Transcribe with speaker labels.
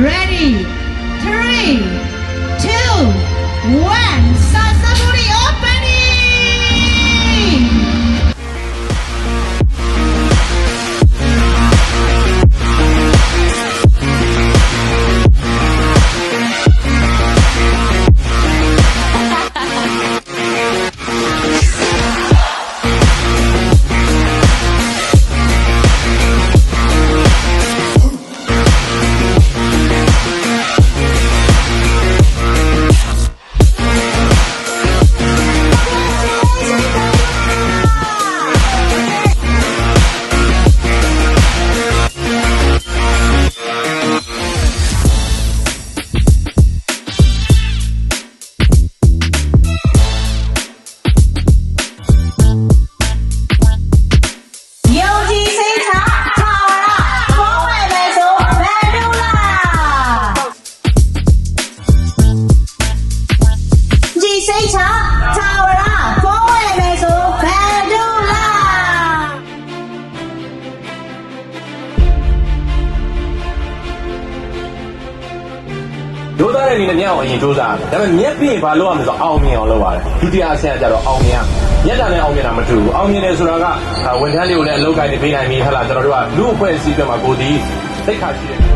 Speaker 1: ready 3 2 1 Sasaburi opening
Speaker 2: တို့သားတဲ့အနေနဲ့ညအောင်အရင်စူးစမ်းတယ်ဒါပေမဲ့မျက်ပြင်းဘာလို့ရမလဲဆိုတော့အောင်မြင်အောင်လုပ်ရတယ်ဒုတိယအဆင့်ကကြတော့အောင်မြင်မျက်တာနဲ့အောင်မြင်တာမတူဘူးအောင်မြင်တယ်ဆိုတာကဝန်ထမ်းတွေကိုလည်းအလုပ်ကိုင်းနေပေးနိုင်ပြီဟဲ့လားကျွန်တော်တို့ကလူအဖွဲ့အစည်းတွေမှာကိုဒီသိက္ခာရှိတဲ့